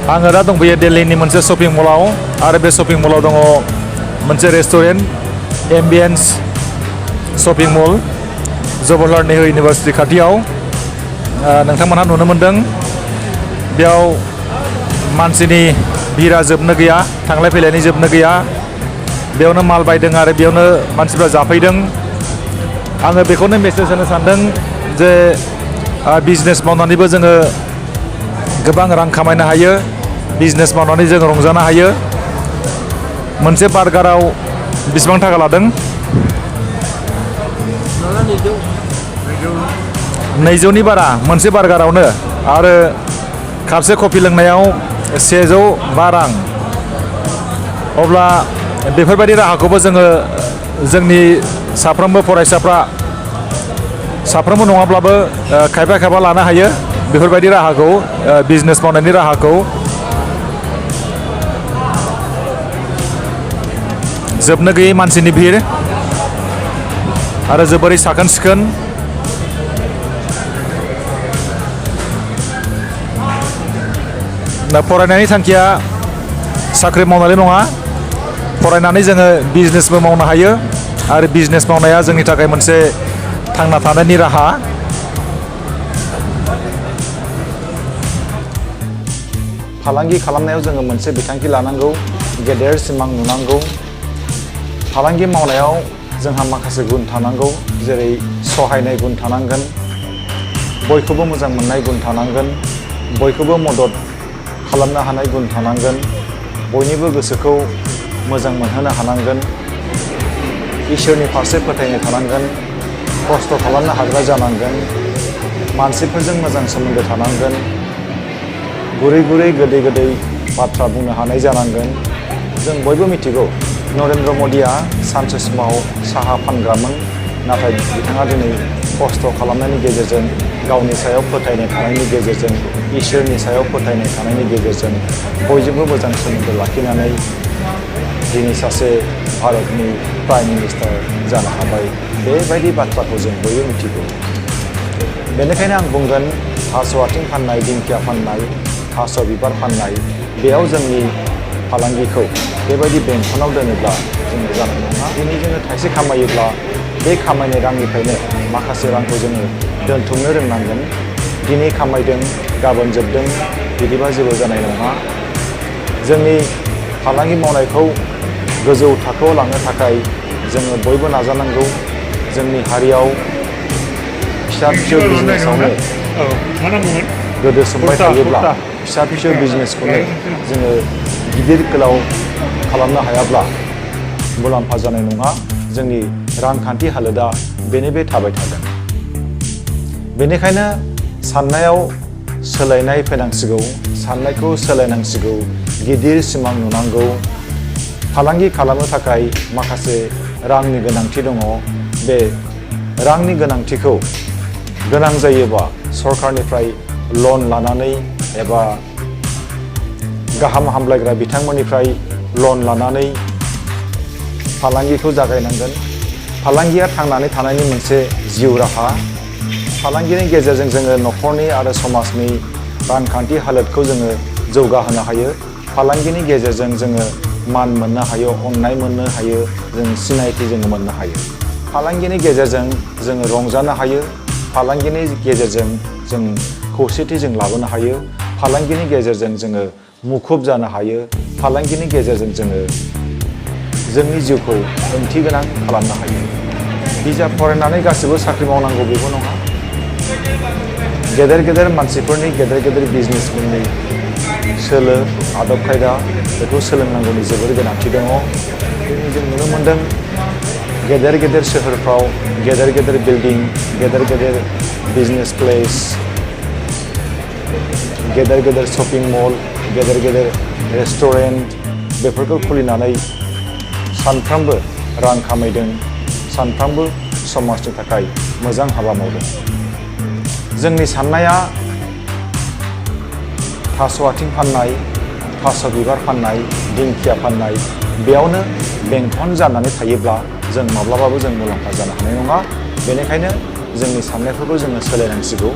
आङो दा दंफैयो दिल्लीनि मोनसे शपिं मलाव आरो बे शपिं मलाव दङ मोनसे रेस्टुरेन्ट एम्बियन्स शपिं मल जवाहरलाल नेहरू इउनिभार्सिटि खाथियाव नोंथांमोनहा नुनो मोनदों बेयाव मानसिनि भिरा जोबनो गैया थांलाय फैलायनि जोबनो गैया बेयावनो माल बायदों आरो बेयावनो मानसिफ्रा जाफैदों आङो बेखौनो मेसेज होनो सानदों जे बिजनेस मावनानैबो जोङो गोबां रां खामायनो हायो बिजनेस मावनानै जों रंजानो हायो मोनसे बार्गाराव बेसेबां थाखा लादों 200नि बारा मोनसे बार्गारावनो आरो कापसे कफि लोंनायाव 105 रां अब्ला बेफोरबायदि राहाखौबो जोङो जोंनि साफ्रोमबो फरायसाफ्रा साफ्रोमबो नङाब्लाबो खायफा खायफा लानो हायो बेफोरबायदि राहाखौ बिजनेस मावनायनि राहाखौ जोबनो गैयै मानसिनि भिर आरो जोबोरै साखोन सिखोन फरायनायनि थांखिया साख्रि मावनायल' नङा फरायनानै जोङो बिजनेसबो मावनो हायो आरो बिजनेस मावनाया जोंनि थाखाय मोनसे थांना थानायनि राहा फालांगि खालामनायाव जोङो मोनसे बिथांखि लानांगौ गेदेर सिमां नुनांगौ फालांगि मावनायाव जोंहा माखासे गुन थानांगौ जेरै सहायनाय गुन थानांगोन बयखौबो मोजां मोननाय गुन थानांगोन बयखौबो मदद खालामनो हानाय गुन थानांगोन बयनिबो गोसोखौ मोजां मोनहोनो हानांगोन इसोरनि फारसे फोथायनाय थानांगोन खस्थ' खालामनो हाग्रा जानांगोन मानसिफोरजों मोजां सोमोन्दो थानांगोन गुरै गुरै गोदै गोदै बाथ्रा बुंनो हानाय जानांगोन जों बयबो मिथिगौ नरेन्द्र मदिया सानसे समाव साहा फानग्रामोन नाथाय बिथाङा दिनै खस्थ' खालामनायनि गेजेरजों गावनि सायाव फोथायनाय थानायनि गेजेरजों इसोरनि सायाव फोथायनाय थानायनि गेजेरजों बयजोंबो मोजां सोमोन्दो लाखिनानै दिनै सासे भारतनि प्राइम मिनिस्टार जानो हाबाय बेबायदि बाथ्राखौ जों बयबो मिथिगौ बेनिखायनो आं बुंगोन थास' आथिं फाननाय दिंखिया फाननाय थास' बिबार फाननाय बेयाव जोंनि फालांगिखौ बेबायदि बेंखनाव दोनोब्ला जोङो जानाय नङा दिनै जोङो थाइसे खामायोब्ला बे खामायनाय रांनिफ्रायनो माखासे रांखौ जोङो दोनथुमनो रोंनांगोन दिनै खामायदों गाबोन जोबदों बिदिबा जेबो जानाय नङा जोंनि फालांगि मावनायखौ गोजौ थाखोआव लांनो थाखाय जोङो बयबो नाजानांगौ जोंनि हारियाव फिसा फिसौ बिजनेसावनो गोदोसोमबाय थायोब्ला फिसा फिसौ बिजनेसखौनो जोङो गिदिर गोलाव खालामनो हायाब्ला मुलाम्फा जानाय नङा जोंनि रांखान्थि हालोदा बेनो बे थाबाय थागोन बेनिखायनो साननायाव सोलायनाय फैनांसिगौ साननायखौ सोलायनांसिगौ गिदिर सिमां नुनांगौ फालांगि खालामनो थाखाय माखासे रांनि गोनांथि दङ बे रांनि गोनांथिखौ गोनां जायोबा सरकारनिफ्राय लन लानानै एबा गाहाम हामलायग्रा बिथांमोननिफ्राय लन लानानै फालांगिखौ जागायनांगोन फालांगिया थांनानै थानायनि मोनसे जिउ राहा फालांगिनि गेजेरजों जोङो न'खरनि आरो समाजनि रांखान्थि हालोदखौ जोङो जौगाहोनो हायो फालांगिनि गेजेरजों जोङो मान मोननो हायो अननाय मोननो हायो जों सिनायथि जोङो मोननो हायो फालांगिनि गेजेरजों जोङो रंजानो हायो फालांगिनि गेजेरजों जों खौसेथि जों लाबोनो हायो फालांगिनि गेजेरजों जोङो मुखुब जानो हायो फालांगिनि गेजेरजों जोङो जोंनि जिउखौ ओंथि गोनां खालामनो हायो बिजाब फरायनानै गासिबो साख्रि मावनांगौ बेबो नङा गेदेर गेदेर मानसिफोरनि गेदेर गेदेर बिजनेसमेननि सोलो आदब खायदा बेखौ सोलोंनांगौनि जोबोर गोनांथि दङ दिनै जों नुनो मोन्दों गेदेर गेदेर सोहोरफ्राव गेदेर गेदेर बिल्डिं गेदेर गेदेर बिजनेस प्लेस गेदेर गेदेर शपिं मल गेदेर गेदेर रेस्टुरेन्ट बेफोरखौ खुलिनानै सानफ्रोमबो रां खामायदों सानफ्रोमबो समाजनि थाखाय मोजां हाबा मावदों जोंनि साननाया थास' आथिं फाननाय थास' बिबार फाननाय दिंखिया फाननाय बेयावनो बेंखन जानानै थायोब्ला जों माब्लाबाबो जों मुलाम्फा जानो हानाय नङा बेनिखायनो जोंनि साननायफोरखौ जोङो सोलायनांसिगौ